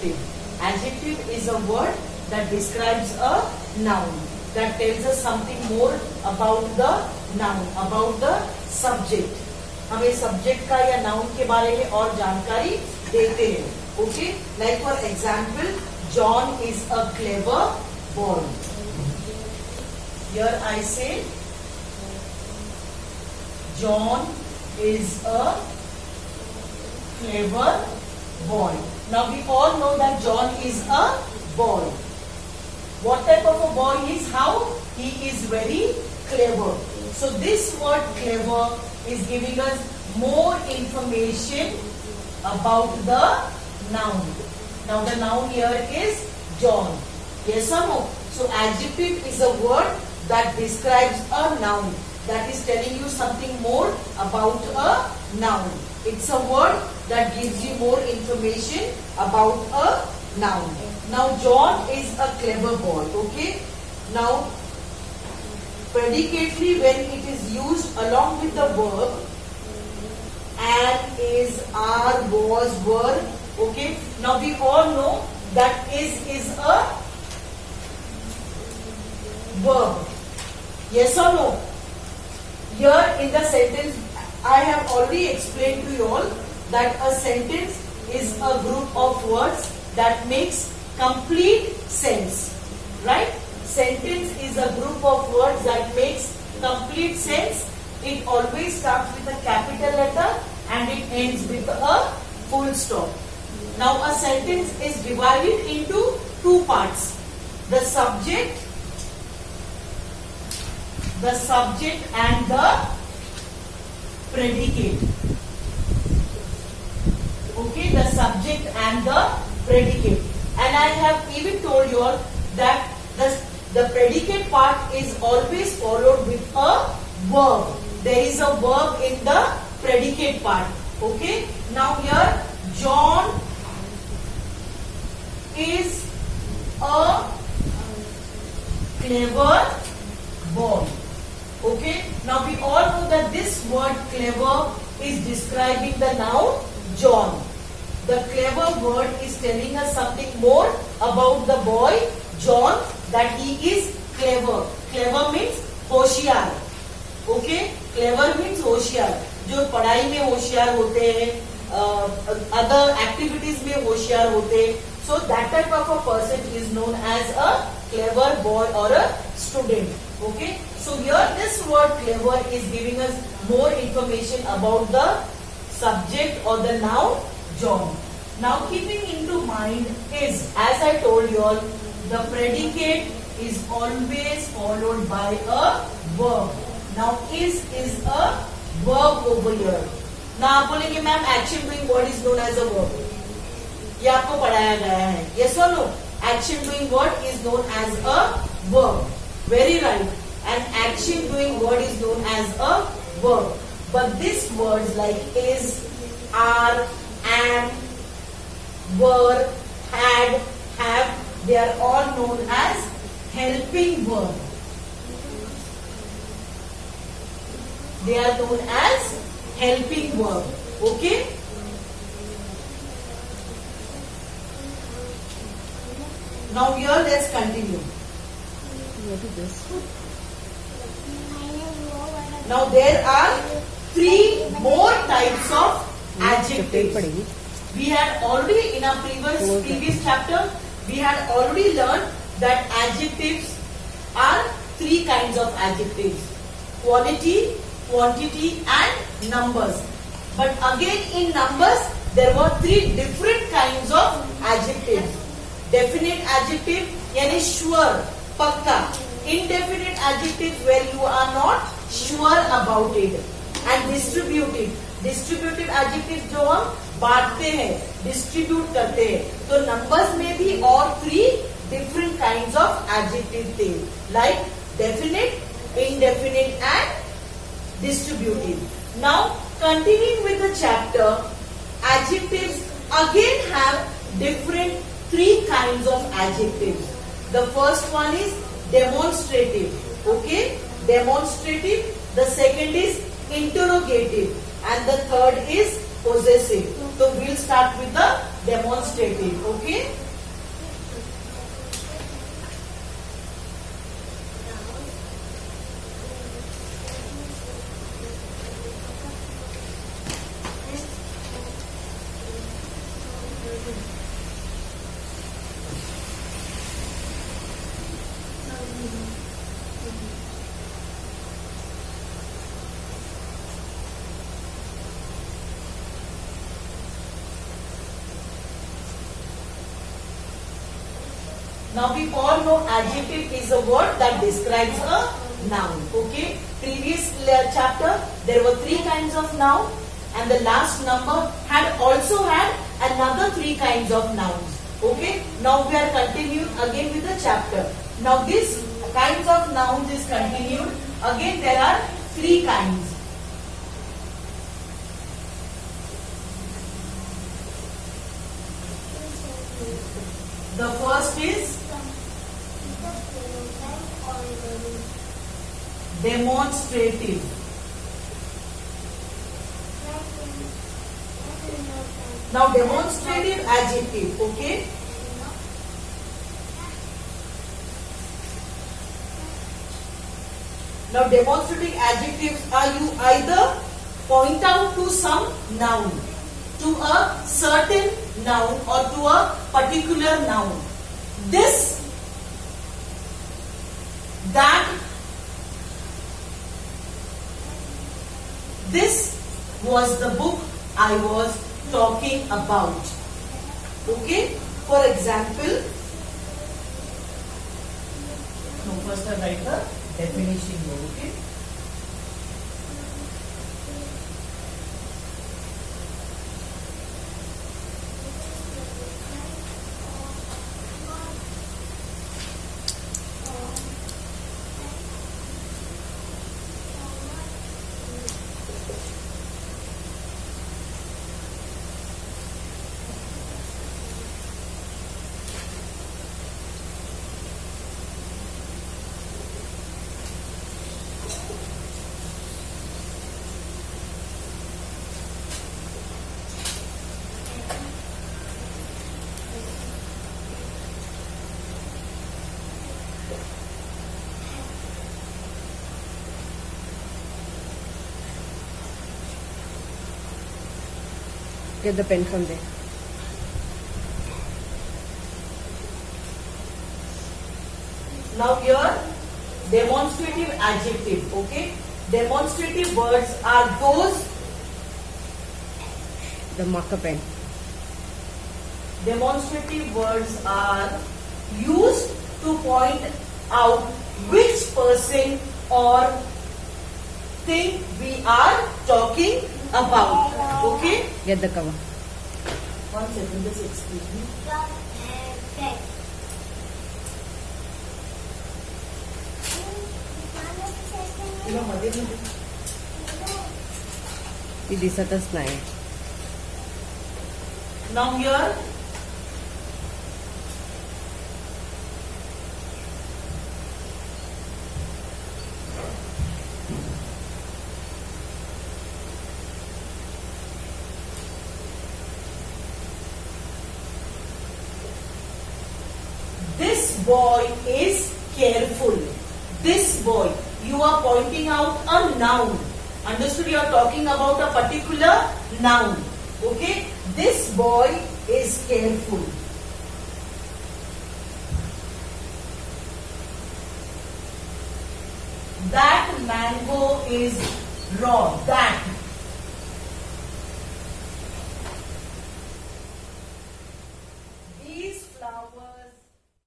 adjective. Adjective is a word that describes a noun, that tells us something more about the noun, about the subject. हमें subject का या noun के बारे में और जानकारी देते हैं. Okay, like for example, John is a clever boy. Here I say John is a clever boy. Now we all know that John is a boy. What type of a boy is? How? He is very clever. So this word clever is giving us more information about the noun. Now the noun here is John. Yes or no? So adjective is a word that describes a noun, that is telling you something more about a noun. It's a word that gives you more information about a noun. Now John is a clever boy. Okay. Now predicatory, when it is used along with the verb and, is, are, was, were. Okay. Now we all know that is a verb. Yes or no? Here in the sentence, I have already explained to you all that a sentence is a group of words that makes complete sense. Right? Sentence is a group of words that makes complete sense. It always starts with a capital letter and it ends with a full stop. Now a sentence is divided into two parts. The subject and the predicate. Okay, the subject and the predicate. And I have even told you all that the predicate part is always followed with a verb. There is a verb in the predicate part. Okay. Now here, John is a clever boy. Okay. Now we all know that this word clever is describing the noun John. The clever word is telling us something more about the boy John, that he is clever. Clever means होशियार. Okay. Clever means होशियार. जो पढ़ाई में होशियार होते हैं, other activities में होशियार होते हैं. So that type of a person is known as a clever boy or a student. Okay. So here this word clever is giving us more information about the subject or the noun John. Now keeping into mind is, as I told you all, the predicate is always followed by a verb. Now is a verb over here. Now आप बोलेंगे ma'am action doing what is known as a verb. ये आपको पढ़ाया गया है. Yes or no? Action doing what is known as a verb. Very right. And action doing what is known as a verb. But these words like is, are, am, were, had, have, they are all known as helping verb. They are known as helping verb. Okay? Now here let's continue. What is this? Now there are three more types of adjectives. We had already in our previous chapter, we had already learned that adjectives are three kinds of adjectives: quality, quantity and numbers. But again in numbers there were three different kinds of adjectives. Definite adjective यानी sure, पक्का. Indefinite adjectives where you are not sure about it. And distributive. Distributive adjectives जो हम बांटते हैं, distribute करते हैं. तो numbers में भी और three different kinds of adjectives थे, like definite, indefinite and distributive. Now continuing with the chapter, adjectives again have different three kinds of adjectives. The first one is demonstrative. Okay, demonstrative. The second is interrogative and the third is possessive. So we'll start with the demonstrative. Okay. Now we all know adjective is a word that describes a noun. Okay. Previous chapter there were 3 kinds of noun, and the last number had also had another 3 kinds of nouns. Okay. Now we are continuing again with the chapter. Now this kinds of nouns is continued. Again there are 3 kinds. The first is demonstrative. Now demonstrative adjective. Okay. Now demonstrative adjectives are you either point out to some noun, to a certain noun or to a particular noun. This, that, this was the book I was talking about. Okay. For example, no, first I write the definition here. Okay. Get the pen from there. Now here, demonstrative adjective. Okay. Demonstrative words are those. The marker pen. Demonstrative words are used to point out which person or thing we are talking about. Okay. Get the cover. 1 second, just excuse me. मध्ये ती दिसतच नाही. Now here, this boy is careful. This boy, you are pointing out a noun. Understood? You are talking about a particular noun. Okay? This boy is careful. That mango is raw. That